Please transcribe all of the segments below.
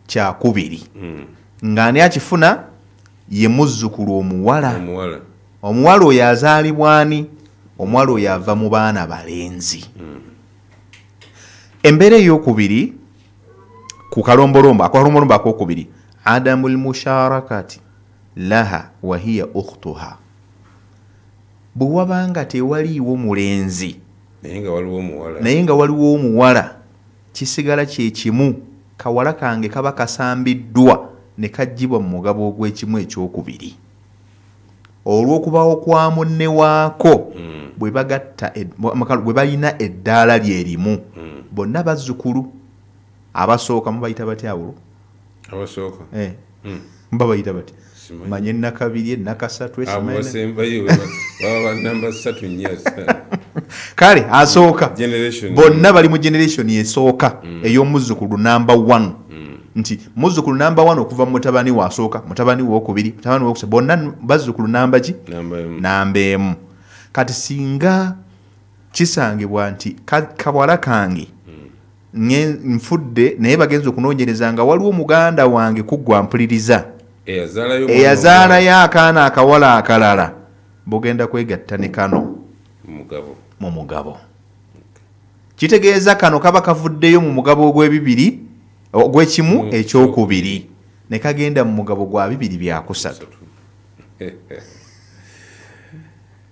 kyakubiri ng'ani akifuna ye muzzukulu omuwala oyo azaalibwa ani omuwala oyo ava mu baana balenzi embeera ey'okubiri ku kalombolombo akokubiri adamul musharakati laha wahiya ukhtuha bwe wabanga tewaliiwo mulenzi naye nga waliwo omuwala kisigala kyekimu kawala kange kaba kasambiddwa ne kaggyibwa mu mugabo ogw'ekimu ekyokubiri olw'okubaawo kwa munne waako bwe balina eddaala lyerimu bonna bazzukulu abasooka mubayita batya bulo mba bayita bati manye nakabiri nakasatu kale asooka bonna bali mu generation esooka ey'omuzzukulu namba 1 nti muzzukulu namba 1 okuva mu mutabani we asooka mutabani we okubiri mutabani we okusatu bonna bazzukulu namba ki namba emu kati singa kisangibwa nti kawala kange nfudde naye bagenza okunoonyereza nga waliwo muganda wange kuggwa mpuliriza eyazaalayo akaana akawala akalala bugenda kwegatta ne kano mu mugabo kitegeeza kano kaba kavuddeyo mu mugabo ogw'ekimu ekyokubiri ne kagenda mu mugabo gwa 2/3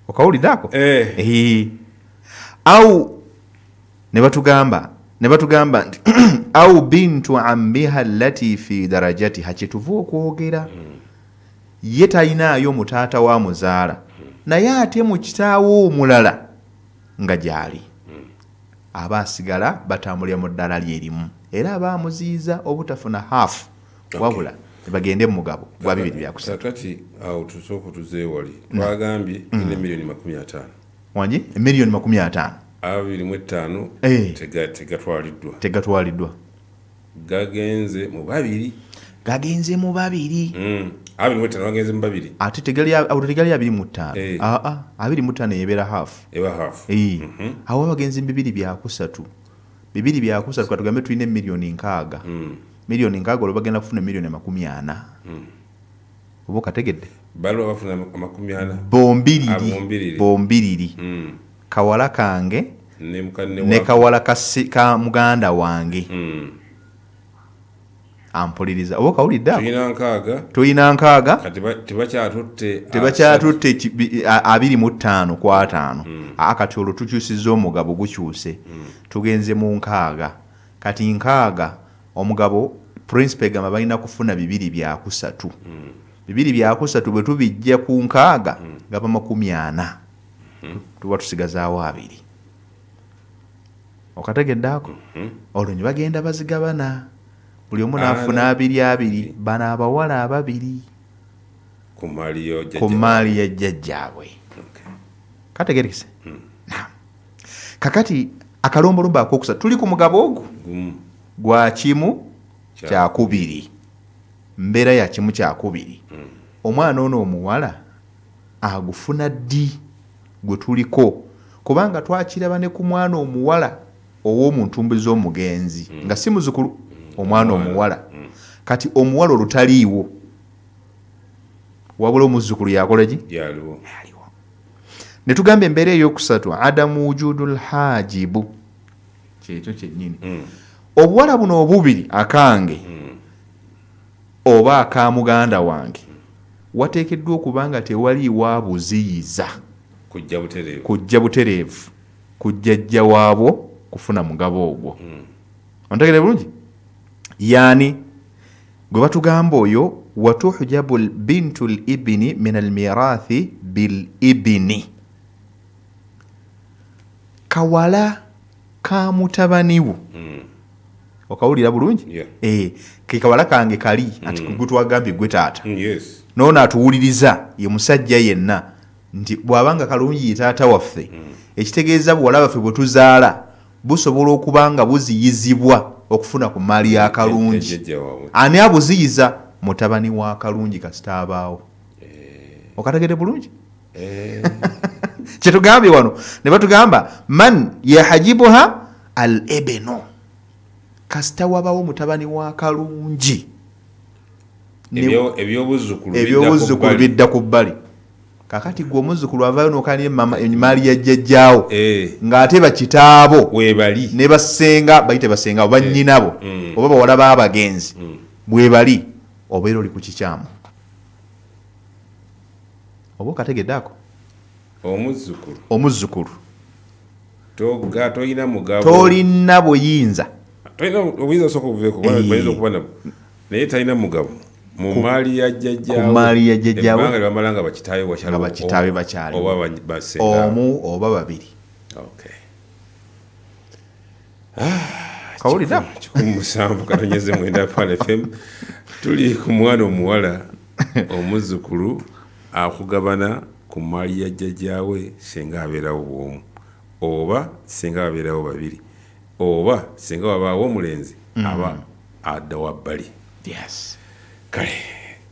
okawuliddeko au ne batugamba nti au bintu ammiha allati fi darajatiha kyetuva okwogera ye talinaayo mutaata wa muzaala naye ate mu kitaawo omulala nga gyali aba asigala batambulira mu ddala lyerimu era aba amuziyiza obutafuna haafu wabula bagende mu mugabo gwa 2/3 kati awo tusooka tuzeewali twagambye ine $50,000 wangi $50,000 $25 tegatwaliddwa gagenze mu babiri 25 gagenze mu babiri ate tegali 25 25 yebeera haafu awo bagenze mu 2/3 2/3 katugambe tulina $6,000,000 $6,000,000 olwo bagenda kufuna $40,000,000 oba okategedde baliwo bafuna $40,000 bombiriri kawala kange ne kawala ka muganda wange ampuliriza oba kawulidde tulina 6 tebakyatutte 25 ku 5 kati olwo tukyusiza omugabo gukyuse tugenze mu 6 kati 6 omugabo principe gamba balina kufuna 2/3 2/3 bwe tubijja ku 6 gaba 40 tuba tusigazaawo 2 okategeddeako olwo ne bagenda bazigabana buli omu naafuna 2 bano abawala 2 ku maali ya jjajjaabwe kategerekese kakati akalombolombo akokusatu tuli ku mugabo ogwo gwa kimu kyakubiri mbeera ya kimu kyakubiri omwana ono omuwala agufuna ddi gwe tuliko kubanga twakiraba ne ku mwana omuwala ow'omuntumbi z'omugenzi nga si muzukulu omwana omuwala kati omuwala olutaliiwo wabula omuzzukulu yakola ki yaliwo ne tugamba embeera ey'okusatu adamu wujudul hajibu kyekyo kyennyini obuwala buno obubiri akange oba aka muganda wange wateekeddwa okuba nga tewaliiwo abuziyiza kujja butereevu kujjajja waabwo kufuna mugabo ogwo ontegere bulungi yani gwe batugamba oyo watuhjabu bintu libini min almirathi bilibini kawala ka mutabaniwo okawulira bulungi ke kawala kange kali ati kugutwagambye gwe taata noono atuwuliriza ye musajja yenna nti bw'abanga kalungi ye taata waffe ekitegeeza buwala baffe bwe tuzaala busobola okuba nga buziyizibwa okufuna ku maali ya kalungi ani abuziyiza mutabani wa kalungi kasita abaawo okategedde bulungi kyetugambye wano ne batugamba man yahajibuha al ebeno kasita wabawo mutabani wa Kalungi ebyobuzzukulu bidda ku bbali kakati gwe omuzzukulu avayo n'okani emaali ya jjajjaawo ng'ate bakitaabo webali ne basenga bayite basenga oba nnyinabo oba bawala b'abagenzi bwe bali obeera oli ku kikyamu oba okategedde ako omuzzukulu tolina buyinza naye talina mugabo mu maali ya jjajjaawo bamalanga bakitaawe bakyali omu oba babiri kawulira 107.9 Pal FM tuli ku mwana omuwala omuzzukulu akugabana ku maali ya jjajjaawe singa abeerawo bwomu oba singa abeerawo babiri oba singa wabaawo omulenzi aba adda wabbali kale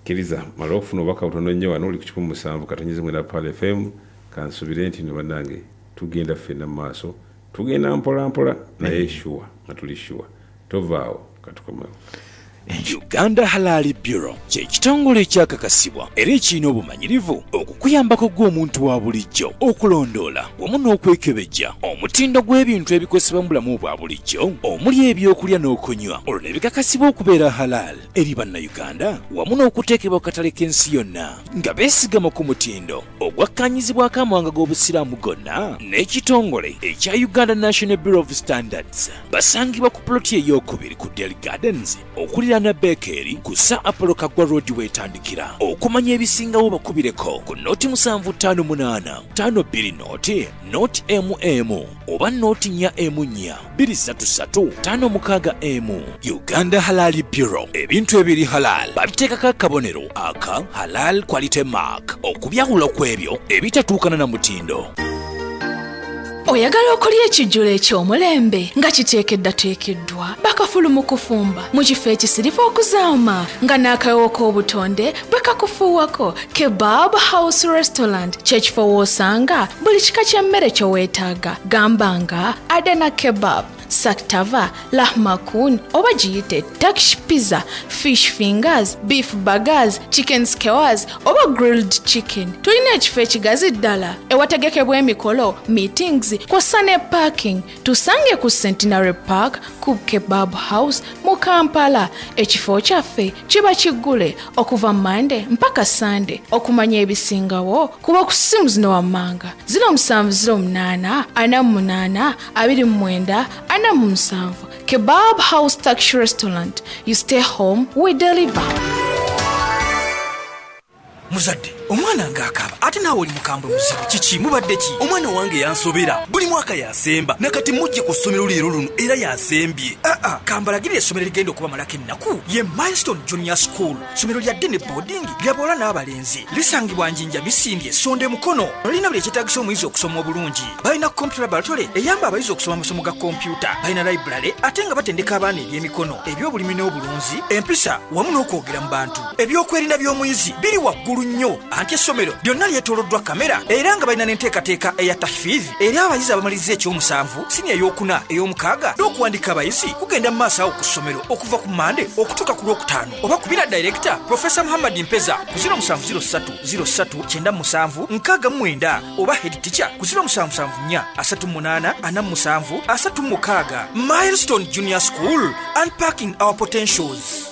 kiriza mala okufuna obubaka butono nnyo wano oli ku 107.9 Pal FM kansubire nti ne bannange tugenda ffenna mu maaso tugenda mpola mpola naye shuwa nga tuli shuwa tovaawo katukomewo. Uganda Halal Bureau ky'ekitongole ekyakakasibwa era ekirina obumanyirivu okukuyambako gw'omuntu wa bulijjo okulondoola wamu n'okwekebejja omutindo gw'ebintu ebikozesebwa mu bulamu bwa bulijjo omuli ebyokulya n'okunywa olwo ne bikakasibwa okubeera halal eri bannayuganda wamu n'okuteekebwa ku katale k'ensi yonna nga beesigama ku mutindo ogwakkaanyizibwako amawanga g'obusiraamu gonna n'ekitongole ekya Uganda National Bureau of Standards basangibwa ku ploti ey'okubiri ku Delhi Gardens okulira na Bekeri kusa Apollo Kagwa Road wetandikira okumanya ebisingawo bakubireko ku noti 758 520 noti oba noti 4 233 5 Uganda Halal Bureau ebintu ebiri halal babiteekako akabonero aka halal quality mark okubyawula kw'ebyo ebitatuukana na mutindo. Oyagala okulya ekijjulo eky'omulembe nga kiteekeddateekeddwa bakafulu mu kufumba mu kifo ekisirifu okuzaama nga n'akawewo k'obutonde bwe kakufuuwako Kebab House Restaurant ky'ekifo w'osanga buli kika ky'emmere ky'oweetaaga gamba nga Adana Kebab, Saktava, Lahmakun oba giyite Turkish Pizza, Fish Fingers, Beef Burgers, Chicken Skewers oba Grilled Chicken. Tulina ekifo ekigazi ddala ewategekebwa emikolo, meetings kw'ossa ne parking. Tusange ku Centenary Park ku Kebab House mu Kampala. Ekifo kyaffe kiba kiggule okuva Monday mpaka Sunday. Okumanya ebisingawo kuba ku ssimu zino wammanga 0708 48 29 47. Kebab House Turkish Restaurant. You stay home, we deliver. Muzadde omwana ng'akaaba ate naawe oli mukambwe muzibu kiki mubadde ki? Omwana wange yansobera buli mwaka yasemba nakati mujje ku ssomero leero luno era yasembye. Kambalagirira essomero ligenda okubamalako ennaku ye Milestone Junior School, ssomero lya ddene boarding lya bawala n'abalenzi lisangibwa Njinja Misindye Sonde Mukono. Lirina buli ekyetaagisa omuyizi okusoma obulungi. Balina computer laboratory eyamba abayizi okusoma amasomo ga kompyuta. Balina library ate nga batendeka abaana ebyemikono, ebyobulimi n'obulunzi, empisa wamu n'okwogera mu bantu. Ebyokwerinda by'omuyizi biri waggulu nnyo. Anti essomero lyonna lyetooloddwa kamera era nga balina n'enteekateeka eya tahfizi eri abayizi abamaliriza ekyomusanvu, sini ey'okuna, ey'omukaaga n'okuwandika abayizi kugenda mu maaso awo ku ssomero okuva ku Mande okutuuka ku Lwokutaano. Oba kubira Director Professor Muhammad Mpeza ku 0703079769 oba Head Teacher ku 0774384736. Milestone Junior School, unpacking our potentials.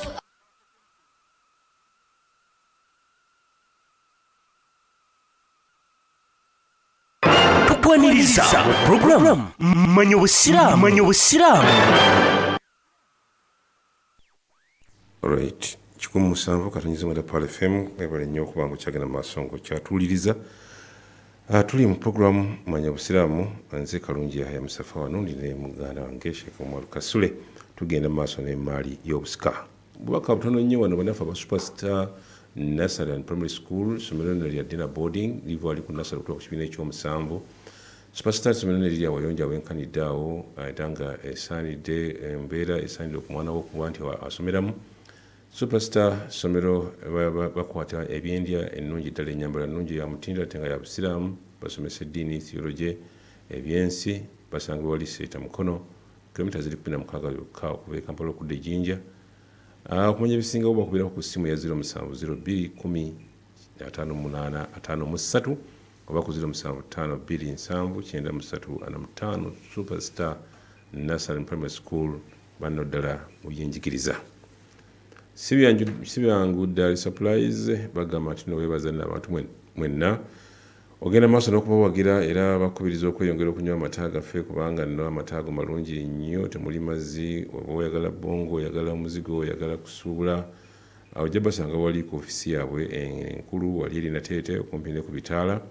Tupwaniriza program Manya Obusiraamu. Alright, 107.9 Pal FM ebale nnyo okuba nga okyagenda maaso ng'okyatuwuliriza. Tuli mu program Manya Obusiraamu, nze Kalungi Yahya Musafa wano ndi ne muganda wange Sheikh Omar Kasule. Tugenda maaso n'emmaali y'obusika. Bubaka butono nnyo wano banafu aba Superstar Nursery and Primary School, ssomero lya Dina Boarding liva ali ku nursery okutuuka ku kibiina ekyomusanvu. Superstar ssomero lya Wayonja wenkaniddeawo ate nga esaanidde embeera esaanidde ku mwana w'okuba nti asomeramu. Superstar ssomero bakwata ebyendya ennungi ddala, ennyambala nnungi ya mutindo ate nga ya busiraamu, basomesa eddiini, theology, ebyensi, basangibwa Liseeta Mukono, kilomita ziri 16 yokka okuva e Kampala okudda e Jinja. Okumanya ebisinga oba okubeera ku ssimu ya 0702105853 oba ku 0752979345 Superstar Nursery Primary School banno ddala mu byenjigiriza. Sibyangu Dairy Supplies bagamba nti no weebaza n'abantu mwenna ogenda maaso n'okubawagira era bakubiriza okweyongera okunywa amata gaffe kubanga nno amata ago malungi nnyo, temuli mazzi. Oba oyagala bongo, oyagala omuzigo, oyagala kusuubula, ojja basanga wali ku ofisi yaabwe enkulu wali eri Nateete okumpi ne ku bitaala.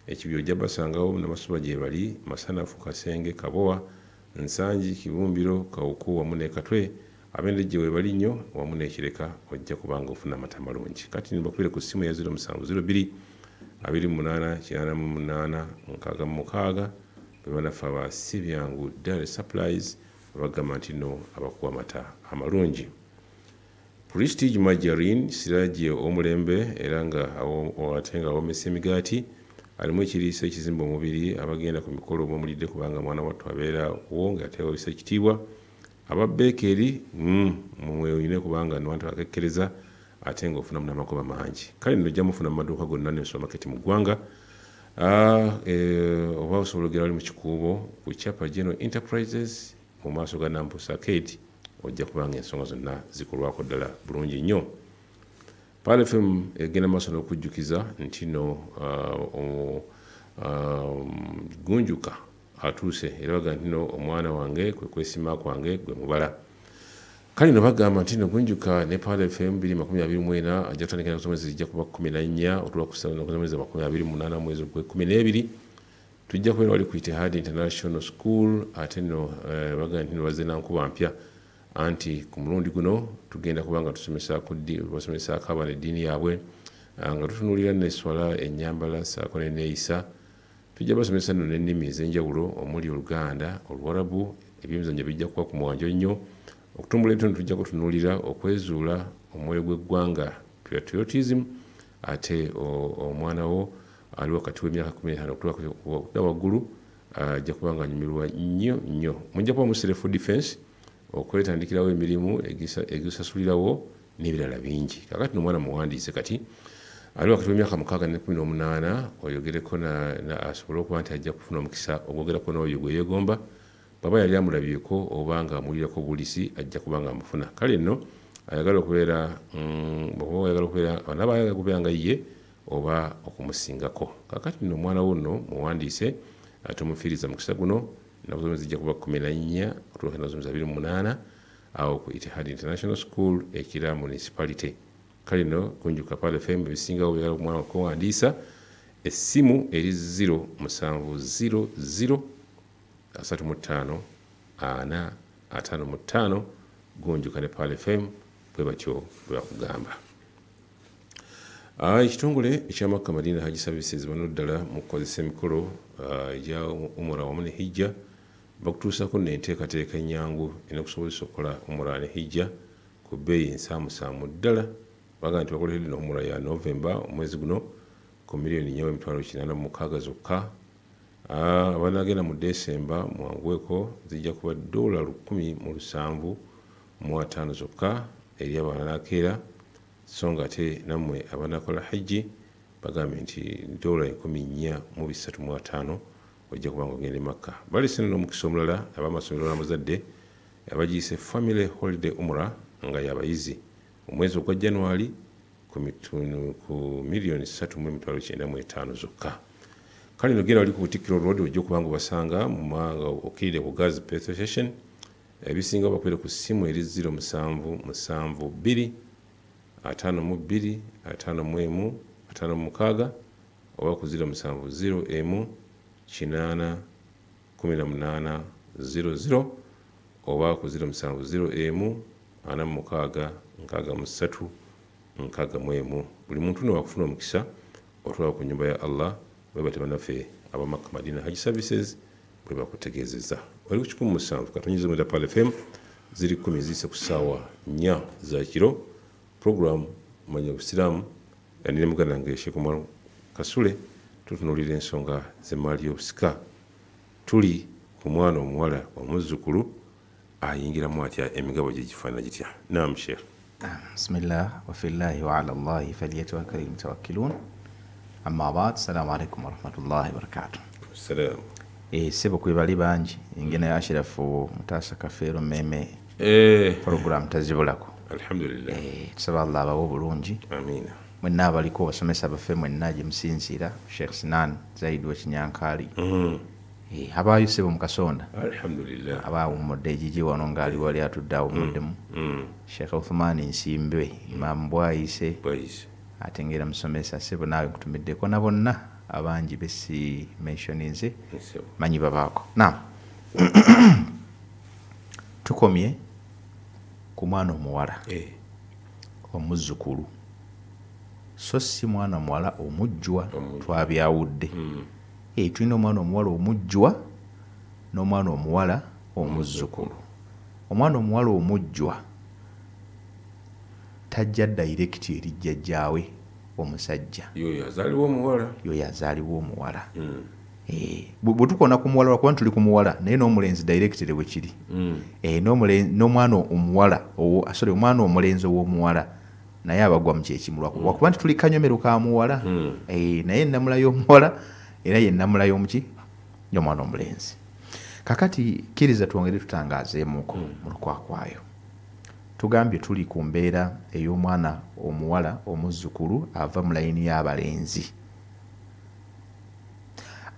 Ekibyo ojja basangawo n'amasuba gye bali Masanafu, Kasenge, Kabowa, Nsangi, Kibumbiro, Kawuku wamu ne Katwe. Abendejje we bali nnyo wamu n'Ekireka ojja kubanga ofuna amata malungi. Kati nibakubire ku ssimu ya 07022886 bebanafe aba Sibyangu Dairy Supplies bagamba nti no abakuwa amata amalungi. Prestige Margarine siraje omulembe era nga ate nga awomesa emigaati alimu ekiriisa ekizimba omubiri abagenda ku mikolo omulidde kubanga mwana wattu abeera wo ng'ateewisa ekitiibwa. Ababeekeri mumweyine kubanga nwantu akekkereza ate ng'ofuna n'amagoba mangi. Kale nno ojja mufuna mu maduuka gonna ne supermarket mu ggwanga. Oba osobola ogera wali mu kikuubo ku Chapa General Enterprises mu maaso ga Nampusa Arcade ojja kubanga ensonga zonna zikolwako ddala bulungi nnyo. Pale FM egenda maaso n'okujjukiza nti no Gunjuka atuuse era baga nti no omwana wange kwe kwesima kwange gwe mubala. Kale no bagamba nti no Gunjuka ne Pale FM 2024 ajja kutandika n'okusomesa zijja kuba 14 otula kusaba n'okusomesa 28 mwezi gwe 12 tujja kubeera wali ku Itihad International School ate no baga nti no bazze nankuba mpya anti ku mulundi guno tugenda kubanga tusomesa akabana eddiini yaabwe nga tutunuulira n'esswala ennyambala ssaako n'enneeyisa. Tujja basomesa nno n'ennimi ez'enjawulo omuli Oluganda, Oluwarabu, ebyemizannyo bijja kuba ku mwanjo nnyo. Okutumbula ebitono tujja kutunuulira okwezuula omwoyo gw'eggwanga patriotism ate omwana wo ali wakati w'emyaka 15 okudda waggulu ajja kuba nga anyumirwa nnyo. Mujja kuba mu self defense okwetandikirawo emirimu egisasulirawo n'ebirala bingi. Kakati n'omwana muwandiise kati ali wakati w'emyaka 6 ne 18 oyogereko asobole okuba nti ajja kufuna omukisa ogwogerako n'oyo gwe yeegomba. Baba yali amulabyeko oba nga amulirako obulisi ajja kuba nga amufuna. Kale nno ayagala okubeera nga ye oba okumusingako. Kakati nno omwana wo nno muwandiise tomufiiriza mukisa guno nakusomesa zijja kuba 14 otuuka nasomesa 28 awo ku Itihad International School ekira municipality. Kale nno Gunjuka Pale FM bisingawo byagala omwana okuwandiisa essimu eri 07003545 Gunjuka ne Pale FM bwe batyo bwe bakugamba. Ekitongole eky'Amakka Madina Hajji Services bano ddala mu kukozesa emikolo egya umura wamu ne hijja bakutuusako n'enteekateeka ennyangu enakusobozesa okukola umura ne hijja ku bbeeyi ensaamusaamu ddala. Baga nti bakoleredde n'umura ya Novemba omwezi guno ku $4,886 zokka. Abanagenda mu Desemba mwanguweko zijja kuba $1,750 zokka eri abanaakeera. So nga ate nammwe abanakola hajji bagambye nti $4,435 ojja kubanga ogenda e Makka. Balese n'omukisa omulala ab'amasomero n'amazadde abagiyise Family Holiday Umrah nga y'abayizi omwezi ogwa January ku $3,995,000 zokka. Kale no genda wali ku Tikiro Road ojja kubanga obasanga mu manga okirire ku Gas Petrol Station ebisinga bakwere ku ssimu eri 0772 52 oba ku 0700 oba ku 0700 buli muntu no wakufuna omukisa otwala ku nyumba ya Allah bwe bate banafe ab'Amakka Madina Hajji Services bwe bakutegeezeza. Wali ku 17 katonyize mu Pale FM ziri 10 zise ku ssaawa 4 za kiro. Program manya busiramu yanire muganda nange Sheikh Omar Kasule tutunuulira ensonga z'emmaali y'obusika. Tuli ku mwana omuwala omuzzukulu ayingiramu atya emigabo gye gifaanana gitya? Naam Sheikh. Bismillah wa fillahi wa ala Allahi falyatawakkalil mutawakkilun. Amma ba'd, assalamu alaikum wa rahmatullahi wa barakatuh. Salaam. Sebo kwebali bangi ingene ya Ashirafu Mutasa Kafero meme program tazibulako. Alhamdulillah. Tusaba Allah abawo bulungi. Amina. Mwenna abaliko basomesa bafe mwenna gye musinzira Sheikh Sinan Zaid wa Kinyankali. Abayo sebo mukasonda. Alhamdulillah. Abawo modde jiji wano ngali wali atuddawo muddemu. Sheikh Uthman Nsimbe, Imam Bwaise. Atengera musomesa sebo nawe kutumiddeko na bonna abangi besi mentioninze manyi babaako. Naam. Tukomye ku mwana omuwala omuzzukulu so si mwana muwala omujjwa twabyawudde. Tulina omwana omuwala omujjwa n'omwana omuwala omuzzukulu. Omwana omuwala omujjwa tajja direct eri jjajjaawe omusajja. Yoyo yazaalibwa omuwala. Bwe tukona ku muwala lwakuba tuli ku muwala naye n'omulenzi directly bwe kiri. N'omwana omuwala omwana omulenzi ow'omuwala naye abagwa mu kyekimu lwakuba nti tuli kanyomero ka muwala. Naye ennamula y'omuwala era ye nnamula y'omuki y'omwana omulenzi. Kakati kkiriza twongere tutangaazeemuko mu lukwakwayo. Tugambye tuli ku mbeera ey'omwana omuwala omuzzukulu ava mu layini y'abalenzi.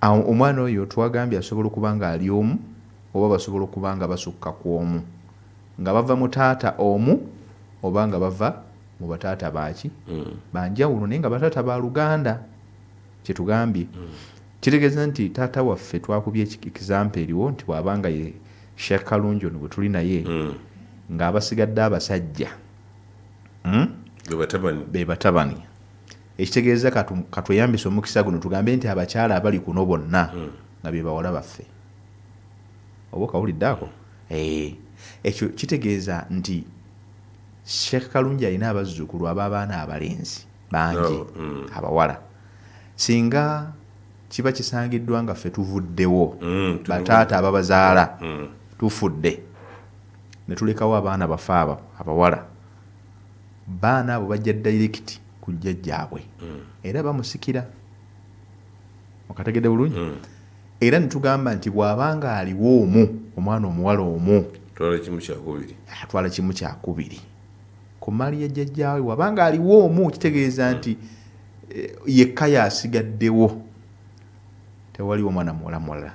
Omwana oyo twagambye asobola okuba nga ali omu oba basobola okuba nga basukka ku omu, nga bava mu taata omu oba nga bava mu bataata baaki banjawulo naye nga bataata ba Luganda. Kyetugambye kitegeeza nti taata waffe twakubye example eriwo nti bw'abanga ye Sheikh Kalungi ono bwe tuli naye ng'abasigadde abasajja be batabani. Ekitegeeza katweyambisa omukisa guno tugambe nti abakyala abali kuno bonna nga be bawala baffe. Oba kawuliddeako? Ekyo kitegeeza nti Sheikh Kalungi alina abazzukulu ab'abaana abalenzi bangi abawala. Singa kiba kisangiddwa nga ffe tuvuddewo bataata ababazaala tufudde ne tulekawo abaana bafe abo abawala, baana abo bajja direct ku jjajjaabwe era bamusikira. Okategedde bulungi? Era nitugamba nti bw'abanga aliwo omu omwana omuwala omu atwala kimu kyakubiri ku mali ya jjajjaawe. Bw'abanga aliwo omu kitegeeza nti yekka yasigaddewo, tewaliwo omwana muwala mulala.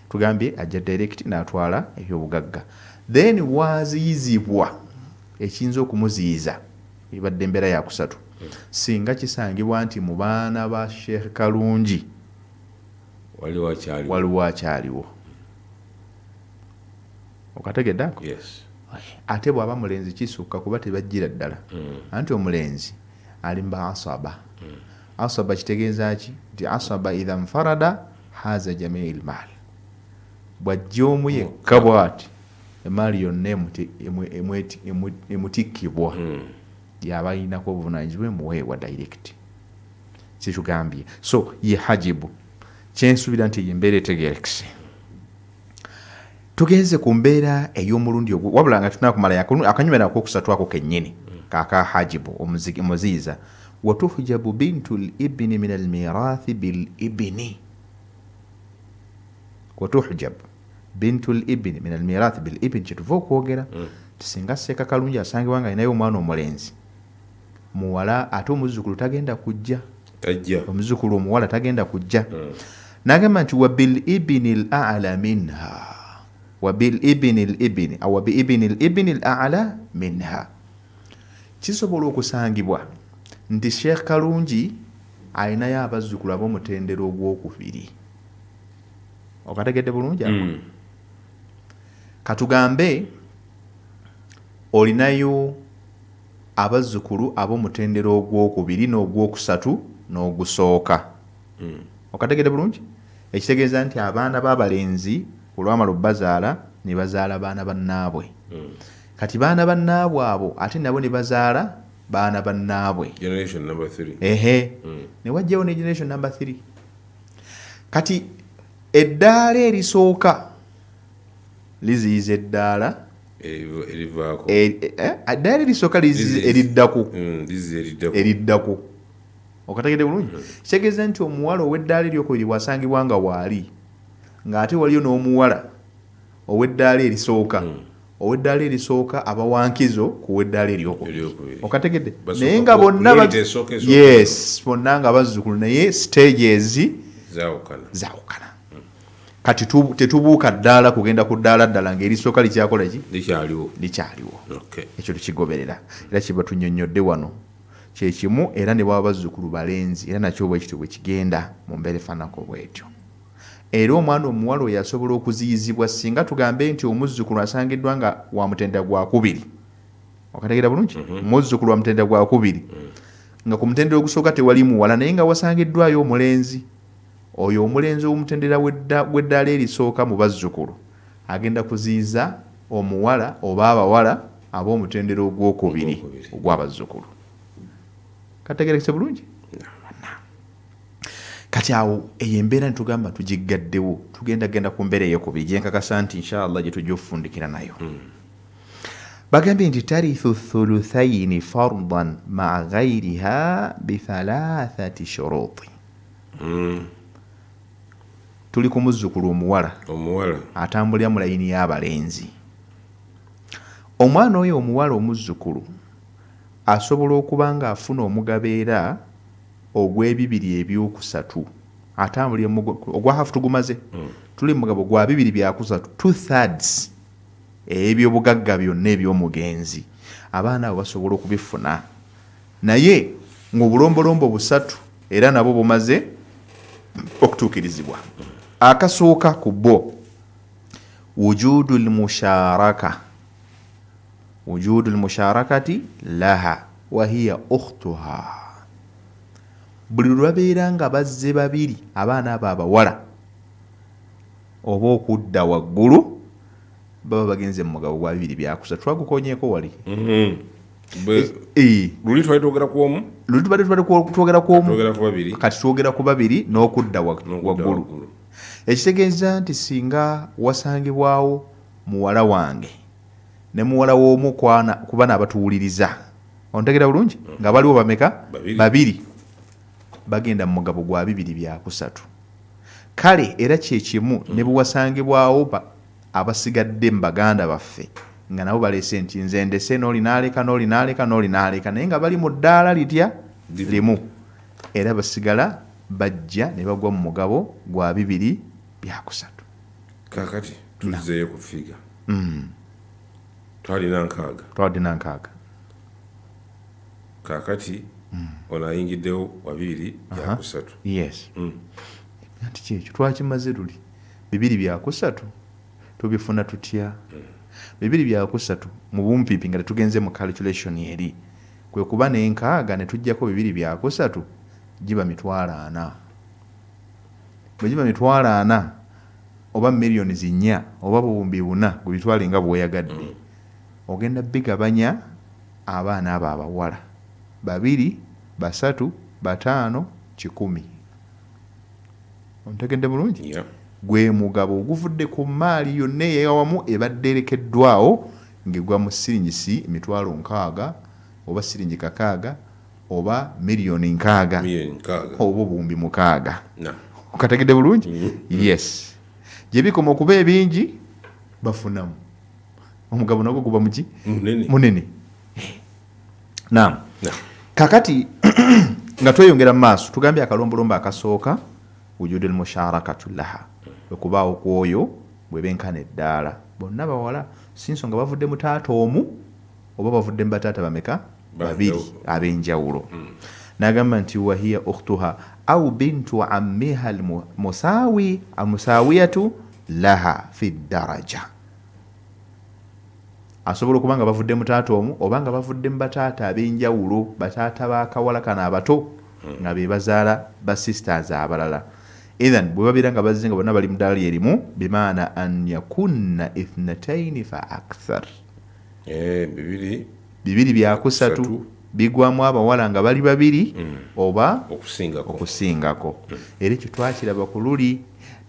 Tugambye ajja direct n'atwala ebyobugagga. Then waziyizibwa ekiyinza okumuziyiza ebadde embeera yakusatu singa kisangibwa nti mu baana ba Sheikh Kalungi waliwo akyaliwo. Okategeddeako? Ate bw'aba mulenzi kisukka kuba tebajjira ddala anti omulenzi ali mba asaba. Asaba kitegeeza ki? Nti asaba idha nfarada haza jamiil maal. Bw'ajja omu yekka bw'ati emaali yonna emutikkibwa yaba alinako obuvunaanyizibwa emuweebwa direct. Kitugambye so ye hajibu. Kyensuubira nti embeera etegeerekese. Tugenze ku mbeera ey'omulundi ogwo wabula nga tunakumala akanyumira akokusatu ako kennyini kaka hajibu omuziyiza. Watuhjabu bintul ibni min almirathi bil ibni. Watuhjabu bintul ibni min almirathi bil ibni. Kyetuva okwogera tisinga Sheikh Kalungi asangibwa nga alinayo omwana omulenzi muwala ate omuzzukulu tagenda kujja. Omuzzukulu omuwala tagenda kujja. Nagamba nti wabil ibni al-a'la minha. Wabil ibni al-ibni aw bi ibni al-ibni al-a'la minha. Kisobola okusangibwa nti Sheikh Kalungi alinayo abazzukulu ab'omutendera ogwokubiri. Okategedde bulungi? Katugambe olinayo abazzukulu ab'omutendera ogwokubiri n'ogwokusatu n'ogusooka. Okategedde bulungi? Ekitegeeza nti abaana b'abalenzi olwamala obbazaala ne bazaala baana bannaabwe. Kati baana bannaabwe abo ate nabo ne bazaala baana bannaabwe. Generation number 3. Ne wajjawo ne generation number 3. Kati eddaala erisooka liziyiza eddaala erivaako eddaala erisooka liziyiza eriddaku okategedde bulungi kitegeeza nti omuwala ow'eddaala eryokubiri bwasangibwa nga waali ng'ate waliyo n'omuwala ow'eddaala erisooka ow'eddaala erisooka aba wankizo ku w'eddaala eryokubiri okategedde naye nga bonna bonna nga bazzukulu naye stages zaawukana kati tetubuuka ddaala kugenda ku ddaala ddala ng'erisooka likyakola ki likyaliwo ekyo tukigoberera era kiba tunnyonnyodde wano kyekimu era ne bwaba bazzukulu balenzi era nakyo bwekityo bwe kigenda mu mbeera efaanako bwetyo era omwana omuwala oyo asobola okuziyizibwa singa tugambe nti omuzzukulu asangiddwa nga wa mutenda gwa kubiri okategeera bulungi muzzukulu wa mutenda gwa kubiri nga ku mutendera ogusooka tewali muwala naye nga wasangiddwayo omulenzi oyo omulenzi w'omutendera gw'eddaala erisooka mu bazzukulu agenda kuziyiza omuwala oba abawala ab'omutendera ogwokubiri ogw'abazzukulu kategerekese bulungi kati awo eyo embeera nitugamba tugiggaddewo tugenda ku mbeera eyokubiri gyenkakasa nti inshallah gye tujja okufundikira nayo bagambye nti tarithu thuluthaini fardan maa ghairiha bithalathati shuruti tuli ku muzzukulu omuwala atambulira mu layini y'abalenzi omwana oyo omuwala omuzzukulu asobola okuba nga afuna omugabeera ogw'ebibiri ebyokusatu atambulira ogwa hafu tugumaze tuli mugabo gwa bibiri byakusatu 2/3 ebyobugagga byonna eby'omugenzi abaana abo basobola okubifuna naye ng'obulombolombo busatu era nabo bumaze okutuukirizibwa akasooka ku bo wujudu lmusharakati laha wahiya ukhtuha buli lwabeera nga bazze babiri abaana abo abawala oba okudda waggulu baba bagenze mu mugabo gwa bibiri byakusa twagukonyeeko wali luli twali twogera ku omu kati twogera ku babiri n'okudda waggulu ekitegeeza nti singa wasangibwawo muwala wange ne muwala w'omu kuba n'abatuwuliriza ontegera bulungi nga baliwo bameka babiri bagenda mu mugabo gwa bibiri byakusatu kale era kyekimu ne bwewasangibwawo abasigadde mu baganda baffe nga nabo baleese nti nze ndese n'olinaaleka naye nga bali mu ddaala litya limu era basigala bajja ne bagwa mu mugabo gwa bibiri byakusatu kakati tulizeeyo ku figa twalina nkaaga kakati ono ayingiddewo wabiri byakusatu yes nti kyekyo twakimaze luli bibiri byakusatu tubifuna tutya bibiri byakusatu mu bumpipi nga tetugenze mu calculation eri kwe kuba n'enkaaga ne tujjako bibiri byakusatu giba 40,000 bwe giba 40,000 oba miliyoni 4 oba 4,000 gubitwale nga bweyagadde ogenda bigabanya abaana abo abawala 2 3 5 10 ontegedde bulungi gwe mugabo oguvudde ku maali yonna eyawamu ebadde erekeddwawo ng'egwa mu siringisi 60,000 oba siringi 600 oba miliyoni 600 oba obumbi 600 okategedde bulungi yes gye bikoma okuba ebingi bafunamu omugabo nagwo guba muki munene naam kakati nga tweyongera mu maaso tugambye akalombolombo akasooka wujudu lmusharakatu laha okubaawo kwoyo bwe benkana eddaala bonna bawala si nsonga bavudde mu taata omu oba bavudde mu bataata bameka babiri ab'enjawulo n'agamba nti wahiya ukhtuha au bintu ammiha almusawiyatu laha fi ddaraja asobola okuba nga bavudde mu taata omu oba nga bavudde mu bataata ab'enjawulo bataata bakawala kano abato nga be bazaala ba sisters abalala idhan bwe babeera nga bazze nga bonna bali mu ddaala erimu bimaana an yakunna 2 fa akthar bibiri byakusatu bigwamu abawala nga bali babiri oba okusingako era ekyo twakiraba ku luli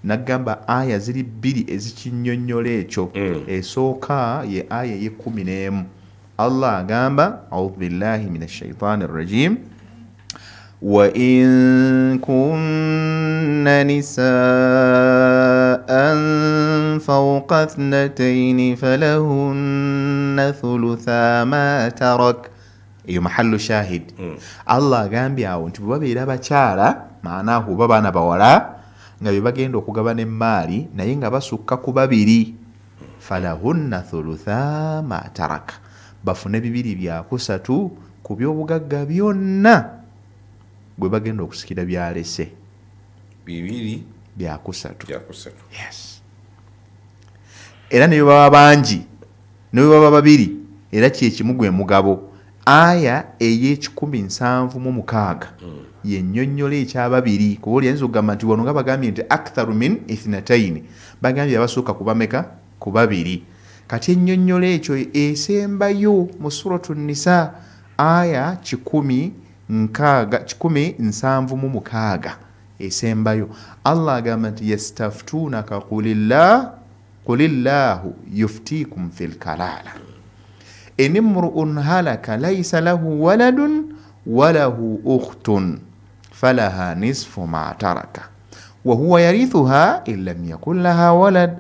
nagamba aya ziri bbiri ezikinyonnyola ekyo esooka ye aya ye11 Allah agamba a'udhu billahi minash shaitani rrajim وَإِن كُنَّ نِسَاءً فَوْقَ اثْنَتَيْنِ فَلَهُنَّ ثُلُثَا مَا تَرَكَ iyo mahallu shahid Allah agambye awo nti babeera bakyala maanaahu babaana bawala nga bye bagenda okugabana emmaali naye nga basukka ku babiri falahunna thulutha ma taraka bafune bibiri byakusatu ku by'obugagga byonna gwe bagenda okusikira byalese bibiri byakusatu yes era ne baba bangi ne baba babiri era kyekimu gwe mugabo aya ey'17 yennyonnyola ekyababiri kuba oli ayinza okugamba nti wano nga bagambye nti aktharu min ithnataini bagambye abasooka kubameka ku babiri kati ennyonnyola ekyo esembayo mu suratu nisa aya 176 esembayo Allah agamba nti yastaftunaka qulillahu yuftikum fil kalala in imru'un halaka laysa lahu waladun walahu ukhtun falaha nisfu ma taraka wa huwa yarithuha in lam yakun laha walad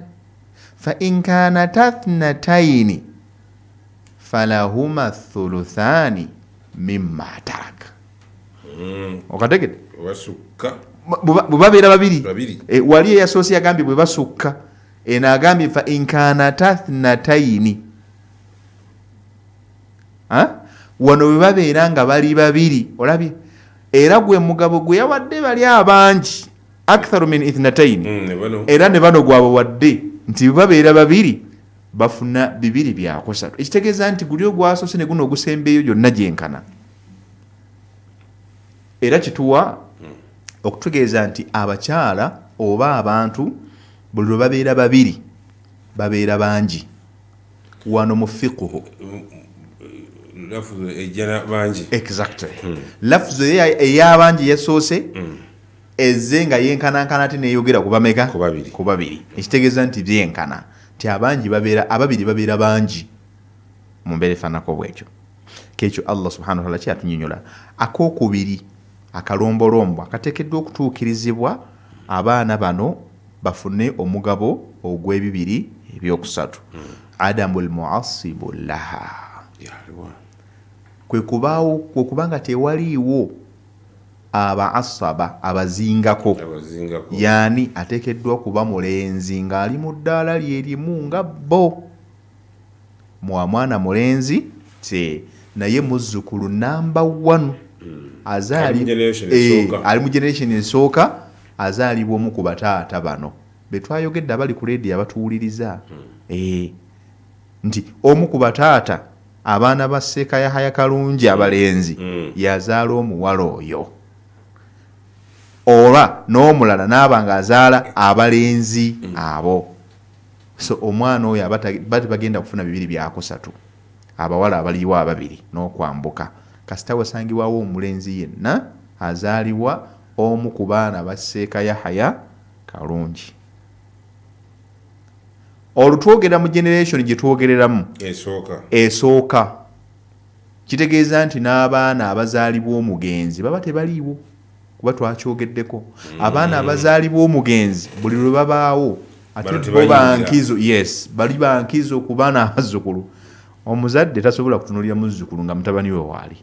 fa in kanat ithnatayn falahuma thuluthani mimma taraka okategedde basukka bubabeera babiri wali eyasoose yagambye bwe basukka eno agambye fa in kanat ithnatayn wano bwe babeera nga bali babiri olabye era gwe mugabo gwe yawadde bali abangi aktharu min ithnatayn era ne bano gwabo wadde nti bwe babeera babiri bafuna bibiri byakusatu ekitegeeza nti guli ogwasoose ne guno ogusembeeyo gyonna gyenkana era kituwa okutegeeza nti abakyala oba abantu buli lwe babeera babiri babeera bangi wano mu fiqhu lafuzo ejjana bangi exactly lafuzo ey'abangi yasoose ezze nga yenkanankana ate neeyogera kubameka ku babiri ekitegeeza nti byenkana nti abangi babeera ababiri babeera bangi mu mbeera efaanako bwekyo kekyo Allah subhanahu wa ta'ala kyatunyonyola akookubiri akalombolombo akateekeddwa okutuukirizibwa abaana bano bafune omugabo ogw'ebibiri ebyokusatu adamul mu'assibu laha kwe kubanga tewaliiwo abaasaba abazingako yaani ateekeddwa kuba mulenzi ng'ali mu ddaala lyerimu nga bo mwana mulenzi naye muzzukulu namba 1 ali mu generation esooka azaalibwa omu ku bataata bano be twayogedde abali ku leedi abatuwuliriza nti omu ku bataata abaana ba Seeka Yahaya Kalungi abalenzi yazaala omuwala oyo oba n'omulala n'aba ng'azaala abalenzi abo so omwana oyo bati bagenda kufuna bibiri byakusatu abawala abaliwo ababiri n'okwambuka kasita wasangibwawo omulenzi yenna azaalibwa omu ku baana ba Seeka Yahaya Kalungi olutwogera mu generation gye twogereramu esooka kitegeeza nti n'abaana abazaalibwa omugenzi baba tebaliiwo kuba twakyogeddeko abaana abazaalibwa omugenzi buli lwe babaawo ate bo bankizo bali bankizo ku baana abazzukulu omuzadde tasobola kutunulira muzzukulu nga mutabani we waali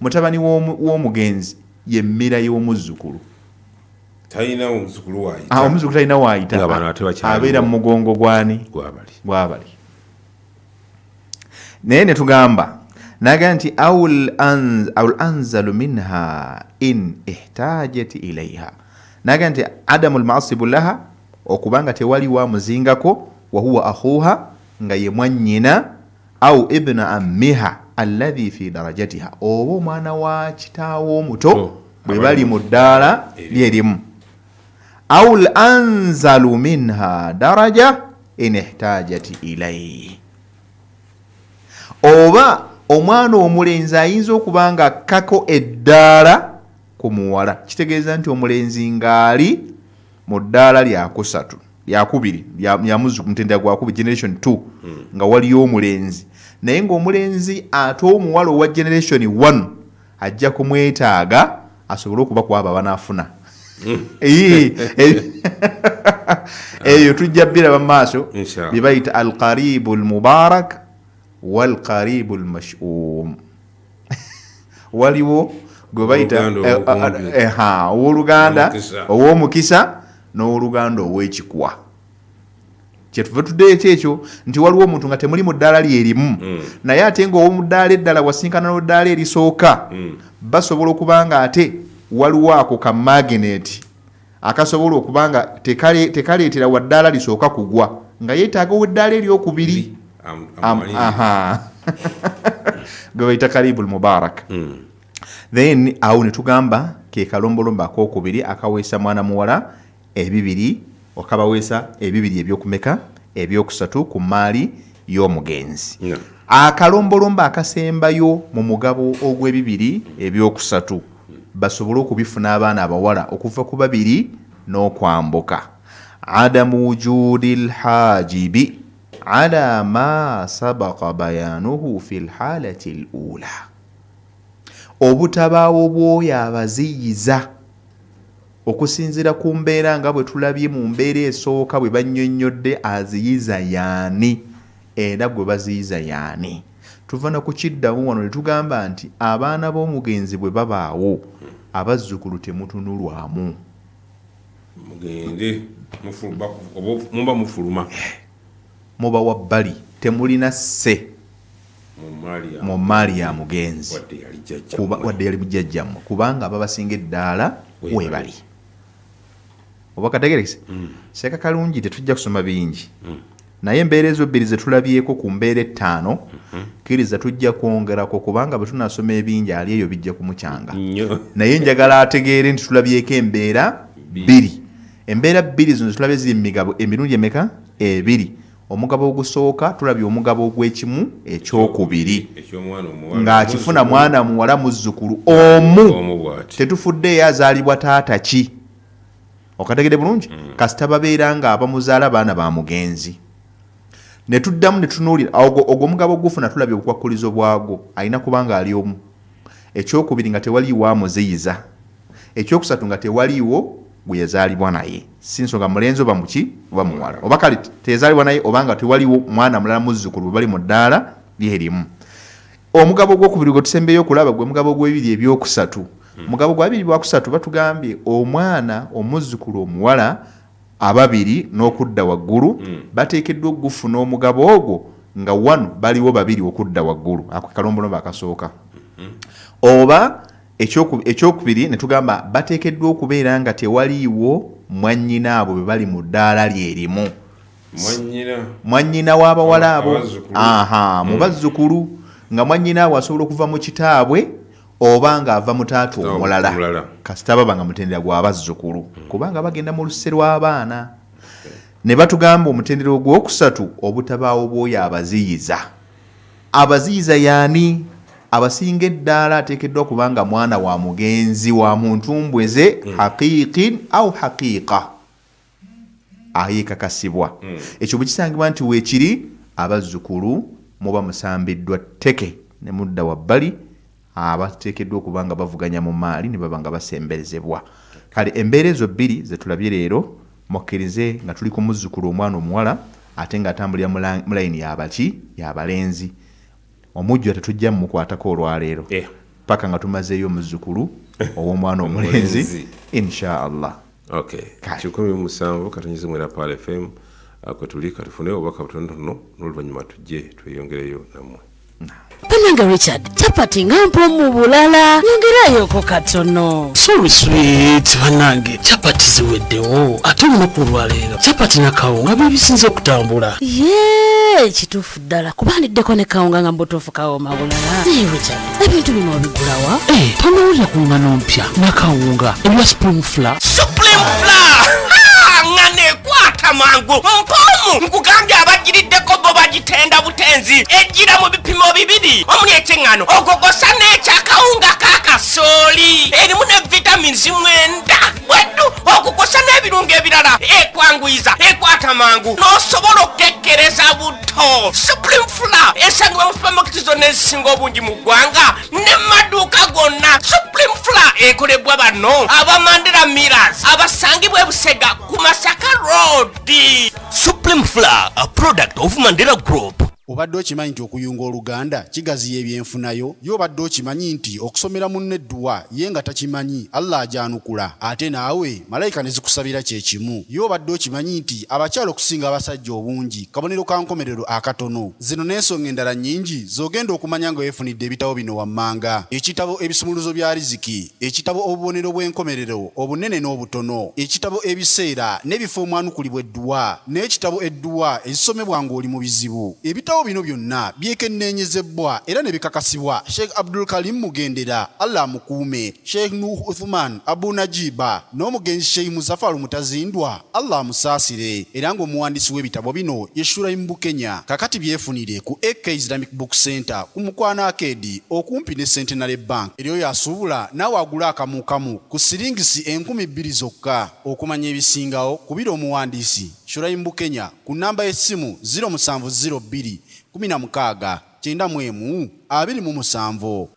mutabani w'omugenzi yemmira y'omuzzukulu talina omuzukulu talina waayita abeera mu mugongo gwabali naye ne tugamba naga nti awul anzalu minha in ihtajat ilaiha naga nti adamu lmaasibu laha okubanga tewali wa muzingako wahuwa akhuha nga ye mwannyina au ibna ammiha alladhi fi darajatiha oba omwana wa kitaawo omuto bwe bali mu ddaala lyerimu awul anzalu minha daraja in ihtajat ilaihi oba omwana omulenzi ayinza okuba nga akkako eddaala ku muwala kitegeeza nti omulenzi ngaali mu ddaala lyakusatu lyakubiri mutendera gwakubi generation 2 nga waliyo omulenzi naye ng'omulenzi ate omuwala owa generation 1 ajja kumwetaaga asobole okuba kwaba banaafuna eyo tujja biraba mu maaso bye bayita alqaribu almubarak walqaribu almash'um waliwo gwe bayita ow'oluganda ow'omukisa n'oluganda ow'ekikwa kyetuva tuddeeko ekyo nti waliwo omuntu nga temuli mu ddaala lyerimu naye ate ng'owo mu ddaala eddala wasinkana n'oddaala erisooka basobola okuba nga ate waliwo ako ka magineti akasobola okuba nga tekaleetera wa ddaala lisooka kugwa nga yeetaaga ow'eddaala eryokubiri gwe bayita karibul mubarak then awo ne tugamba ke kalombolombo akokubiri akaweesa mwana muwala ebibiri okabaweesa ebibiri ebyokumeka ebyokusatu ku maali y'omugenzi akalombolombo akasembayo mu mugabo ogw'ebibiri ebyokusatu basobole okubifuna abaana abawala okuva ku babiri n'okwambuka adamu wujudi lhajibi ala ma sabaqa bayanuhu fi lhalati lula obutabaawo bw'oyo abaziyiza okusinziira ku mbeera nga bwe tulabye mu mbeera esooka bwe bannyonnyodde aziyiza yaani era gwe baziyiza yaani tuva na ku kiddamu wano ne tugamba nti abaana b'omugenzi bwe babaawo abazzukulu temutunulwamu mugende muba mufuluma muba wabbali temulina sse mu maali ya mugenzi wadde yali mujjajjammwe kubanga babasinga eddaala webali oba kategerekese seeka kalungi tetujja kusoma bingi naye embeera ezo bbiri zetulabyeko ku mbeera ettaano kkiriza tujja kwongerako kubanga bwe tunasoma ebingi ali eyo bijja kumukyanga naye njagala ategeere nti tulabyeko embeera bbiri embeera bbiri zino tulabye ziri mumigabo emirundi emeka ebiri omugabo ogusooka tulabye omugabo ogw'ekimu ekyokubiri ng'akifuna mwana muwala muzzukulu omu tetufudde eyo azaalibwa taata ki okategede bulungi kasita babeera nga abamuzaala baana ba mugenzi ne tuddamu ne tunuulira ogwo omugabo gufuna tulabye obukwakkulizo bwagwo alina kubanga ali omu ekyokubiri nga tewaliiwo amuziyiza ekyokusatu nga tewaliiwo gwe yazaalibwa naye si nsonga mulenzi oba muki oba muwala oba kale tezaalibwa naye obanga tewaliwo mwana mulala muzzukulu bali mu ddaala lyerimu omugabo gwokubiri gwe tusembeyo okulaba gwe mugabo gw'ebiri ebyokusatu mugabo gwa bibiri bwakusatu batugambye omwana omuzzukulu omuwala ababiri n'okudda waggulu bateekeddwa okugufuna omugabo ogwo nga wano baliwo babiri okudda waggulu ako kalombolombo akasooka oba ekyokubiri ne tugamba bateekeddwa okubeera nga tewaliiwo mwannyina abo be bali mu ddaala lyerimu mwannyina w'abawala abo mu bazzukulu nga mwannyina abo asobola okuva mu kitaabwe oba ng'ava mu taata omulala kasita baba nga mutendera gw'abazzukulu kubanga bagenda mu lusse lw'abaana ne batugamba omutendera ogwokusatu obutabaawo bw'oyo abaziyiza yaani abasinga eddaala ateekeddwa kubanga mwana wa mugenzi wa muntu mbweze haqiiqin au haqiiqa ayeekakasibwa ekyo bwe kisangibwa nti weekiri abazzukulu muba musambiddwa tteke ne mudda wabbali abateekeddwa okuba nga bavuganya mu maali ne baba nga basemberezebwa kale embeera ezo bbiri zetulabye leero mukkirize nga tuli ku muzzukulu omwana omuwala ate ng'atambulira mu layini y'abaki y'abalenzi omujjwa tetujja mumukwatako olwaleero paka nga tumazeeyo omuzzukulu ow'omwana omulenzi inshaallah 17 katonyize mwera Pal FM kwe tuli katufune obubaka butonotono n'oluvannyuma tujje tweyongereyo nammwe Pananga Richard, chapati ngampo mu bulala nyongerayoko katono. Sorry sweet banange, chapati ziweddewo ate olunaku olwaleero chapati na kawunga bibisinze okutambula. Yee, kituufu ddala kubandiddeko ne kawunga nga mbutuufu kawoma bulala. Richard, ebintu bino obigulawa? Tonowulira ku ngano mpya na kawunga ebya Supreme Flour. Supreme Flour! Ngane kwata mangu mpomu nkugambye abagiriddeko bo bagitenda butenzi ejjira mu bipimo bibiri omuli ekyengano ogogosa n'ekyakawunga kakasooli erimu ne vitamins 9 bwedu okukosa n'ebirungo ebirala ekwanguyiza ekwata mangu n'osobola okukekkereza buto. Supreme Flour esangibwa mu supermarket zonna ezisinga obungi mu ggwanga ne maduuka gonna. Supreme Flour ekolebwa bano aba Mandela Millers abasangibwa e Busega ku Masaka Road. Supreme Flour, a product of Mandela Group. Obadde okimanyi nti okuyunga oluganda kigaziya ebyenfunayo? Y'obadde okimanyi nti okusomera munne edduwa ye nga takimanyi Allah ajanukula ate naawe malayika ne zikusabira kye kimu? Y'obadde okimanyi nti abakyala okusinga abasajja obungi kabonero ka nkomerero akatono? Zino n'ensonga endala nnyingi z'ogenda okumanya nga weefunidde ebitabo bino wammanga: ekitabo ebisumuluzo bya riziki, ekitabo obubonero bw'enkomerero obunene n'obutono, ekitabo ebiseera n'ebifo omwanukulibwa edduwa, n'ekitabo edduwa ezisomebwa ng'oli mu bizibu. Ebitabo bino byonna byekenneenyezebwa era ne bikakasibwa Sheikh Abdul Karim Mugendera, Allah amukuume, Sheikh Nuh Uthman Abu Najiba n'omugenzi Sheikh Muzaffar Mutazindwa, Allah amusaasire, era ng'omuwandiisi w'ebitabo bino ye Shuraim Bukenya. Kakati byefunire ku AK Islamic Book Center ku Mukwana Arcade okumpi ne Centenary Bank. Eriyo yasuubula naawe agula akamu kamu ku siringisi 2,000 zokka. Okumanya ebisingawo kubira omuwandiisi Shuraim Bukenya ku namba y'essimu 0702 16 91 27.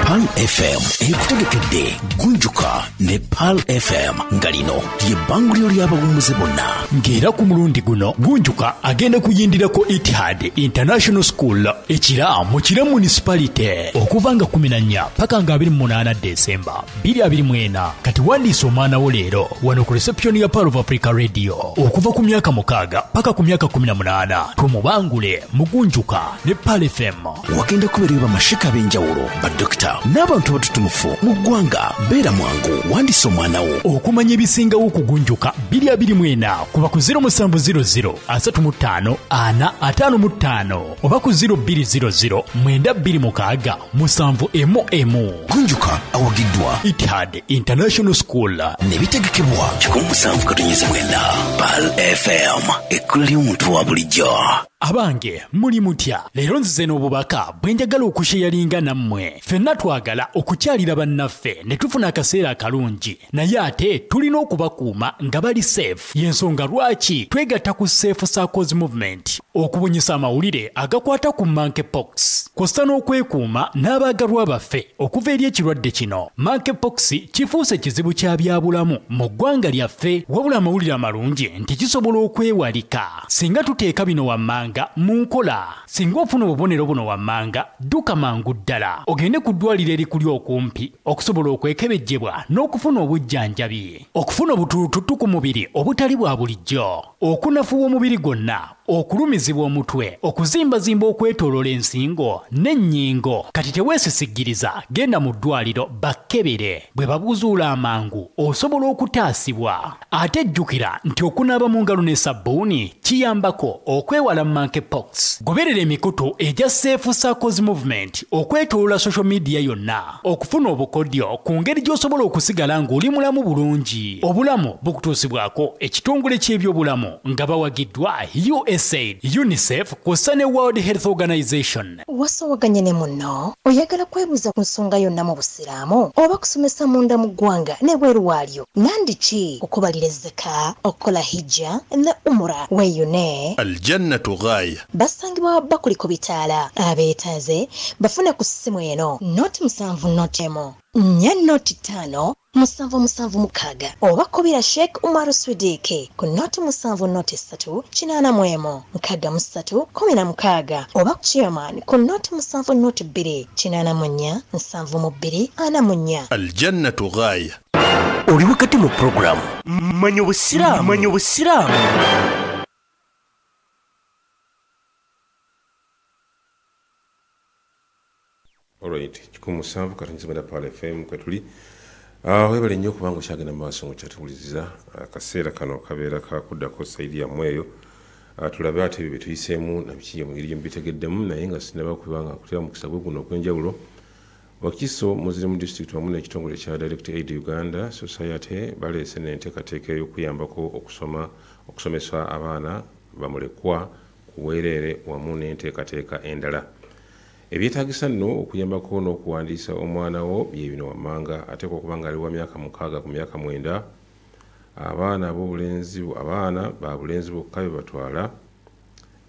Pal FM ekutegekedde gunjuka ne Pal FM nga lino ly'ebbanguliro ly'abawummuze bonna. Ng'era ku mulundi guno gunjuka agenda kuyindirako Etihad International School ekira mu Kira Municipality okuva nga 14 paka nga 28 Desemba 2024. Kati wandiisa omwana wo leero wano ku reception ya Pearl of Africa Radio okuva ku myaka 6 paka ku myaka 18. Tumubangule mu gunjuka ne Pal FM. Wagenda kubeerera bamashika b'enjawulo badokita n'abantu abatutumufu mu ggwanga. Beera mwangu wandiisa omwana wo. Okumanya ebisingawo okugunjuka 2024 kuba ku 0700 35 455 oba ku 0200 926 7 Gunjuka awagiddwa Etihad International School ne bitegekebwa 17 Pal FM ekkula ly'omuntu wa bulijjo. Abange muli mutya? Leero nzize n'obubaka bwe njagala okusheyalinga nammwe. Ffenna twagala okukyalira bannaffe ne tufuna akaseera akalungi, naye ate tulina okubakuuma nga bali safe. Y'ensonga lwaki twegatta ku Safe Circles Movement okubunyisa amawulire agakwata ku monkeypox kw'ossa n'okwekuuma n'abaagalwa baffe okuva eri ekirwadde kino. Monkeypox kifuuse kizibu kya byabulamu mu ggwanga lyaffe, wabula amawulire amalungi nti kisobola okwewalika singa tuteeka bino wammanga mu nkola. Singa ofuna obubonero buno wammanga, dduka mangu ddala ogende ku ddwaliro erikuli okumpi okusobola okwekebejjebwa n'okufuna obujjanjabi, okufuna obutulututtu ku mubiri obutali bwa bulijjo, okunafuwa omubiri gwonna, okulumizibwa omutwe, okuzimbazimba okwetooloola ensingo n'ennyingo. Kati teweesisigiriza, genda mu ddwaliro bakkebere. Bwe babuzuula amangu osobola okutaasibwa. Ate jjukira nti okunaaba mu ngalo ne sabbuuni kiyambako okwewala monkeypox. Goberera emikutu egya Safe Circles Movement okwetooloola social media yonna okufuna obukodyo ku ngeri gy'osobola okusigala ng'oli mulamu bulungi. Obulamu bukutuusibwako ekitongole ky'ebyobulamu nga bawagiddwa USAID, UNICEF kw'ossa ne World Health Organization. Wasowaganye ne munno oyagala kwebuuza ku nsonga yonna mu busiraamu oba kusomesa munda mu ggwanga n'ebweru waalyo? Nandiki okubalira ezzaka, okukola hijja ne umura weeyune Aljannatu Ghaya. Basangibwa bakuli ku bitaala. Abeetaaze bafune ku ssimu eno noti 7 noti emu 4 noti 5 776 oba kubira Sheikh Umar Swidiki ku noti 7 noti 3 8 63 16 oba ku Chairman ku noti 7 noti 2 8 72 4 Aljannatu Ghaya. Oli wakati mu programu Manya Obusiraamu. Alright, 17 katonzimira Pal FM kwetuli. Webale nnyo kubanga okyagenda mu maaso ng'okyatuwuliriza akaseera kano kabeera kakuddako sayidi yammwe eyo. Tulabe ate ebyo bye tuyiseemu na biki mu ngeri gye mubitegeddemu, naye nga sinaba kubanga kutera mukisa gwe guno ogw'enjawulo. Wakiso muzire mu district wamu n'ekitongole kya Direct Aid Uganda Society baleese n'enteekateeka ey'okuyambako okusomesa abaana bamulekwa ku bwereere wamu n'enteekateeka endala. Ebyetaagisa nno okuyambako n'okuwandiisa omwana wo bye bino wammanga ateekwa okuba nga ali wa myaka 6 ku myaka 9 abaana ba bulenzi bokka bye batwala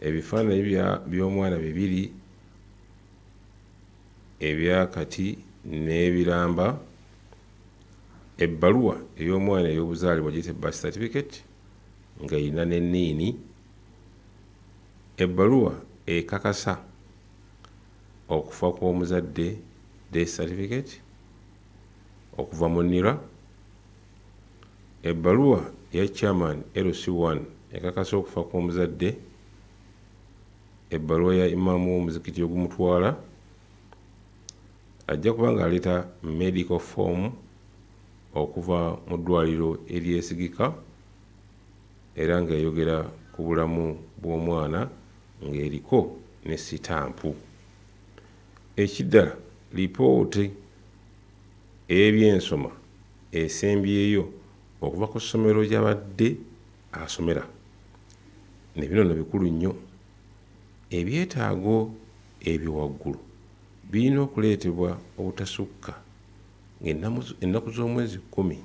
ebifaananyi by'omwana 2 ebyakati n'ebiramba ebbaluwa ey'omwana ey'obuzaalibwa giyite birth certificate nga erina n'enniini ebbaluwa ekakasa okufa kw'omuzadde death certificate okuva mu NIRA ebbaluwa ya chairman LC1 ekakasa okufa kw'omuzadde ebbaluwa ya imaamu w'omuzikiti ogumutwala ajja kuba nga aleeta medical form okuva mu ddwaliro eryesigika era ng'eyogera ku bulamu bw'omwana ng'eriko ne sitampu. Ekiddala lipooti ey'ebyensoma esembyeyo okuva ku ssomero gy'abadde asomera. Ne bino nno bikulu nnyo. Ebyetaago eby'owaggulu birina okuleetebwa obutasukka ennaku z'omwezi 10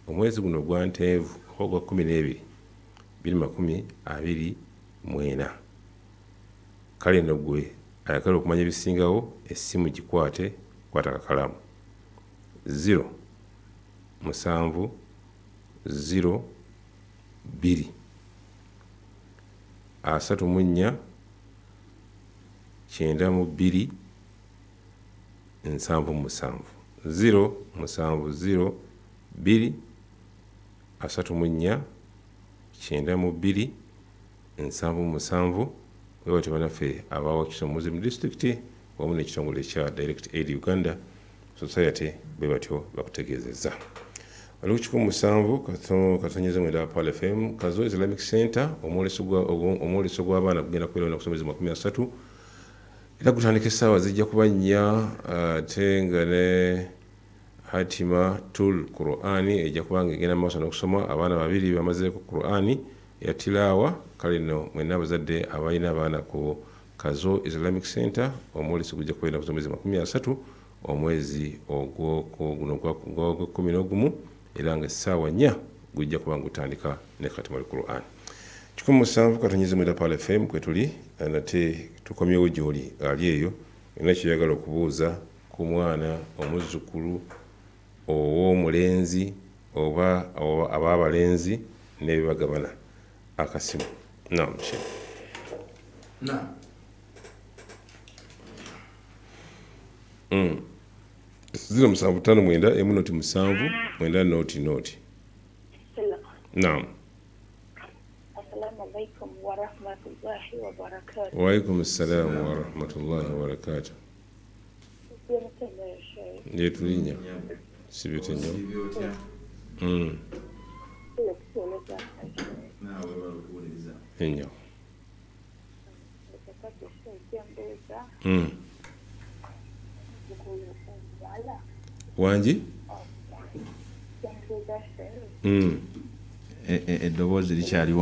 omwezi guno gwa Ntenvu ogwa 12 2024. Kale nno gwe ayagala okumanya ebisingawo essimu gikwate kwata kakalamu 0 7 0 2 34 92 77 0 7 0 2 34 92 77 webate banaffe abawa kisomozi mu disitulikiti wamu n'ekitongole ekya Direct Aid Uganda Society bwe batyo bakutegeezezza. Waliwo 17 katonyeza mwenda Pal FM Kazo Islamic Center omwoleso gw'abaana kugenda kubeera na kusomeza 30 era gutandika essaawa zijja kuba 4 ate nga ne Hatima Tul Qur'ani ejja kuba nga egenda maaso n'okusoma abaana 2 bamazeeko Qur'ani ya tilawa. Kale nno mwenna abazadde abalina abaana ku Kazo Islamic Center omwoleso gujja kubeera na kusomeza 30 omwezi ogwo11 era nga essaawa 4 gujja kuba ngutandika ne Khatima al-Qur'an. 17 katonyeze mwenda Pal FM kwe tuli nate tukomyewo gy'oli ali eyo era kyeyagala okubuuza ku mwana omuzzukulu ow'omulenzi oba ab'abalenzi n'ebibagabana akasimu. Naam, Sheikh. Naam. 075 mwenda emunoti 7 mwenda noti. Naam. Assalamu alaikum wa rahmatullahi wa barakatuh. Wa alaikum assalam wa rahmatullahi wa barakatuh. Ndiye tulinya. Sibyote nyo. Enyo. Wanji? Eddoboozi likyali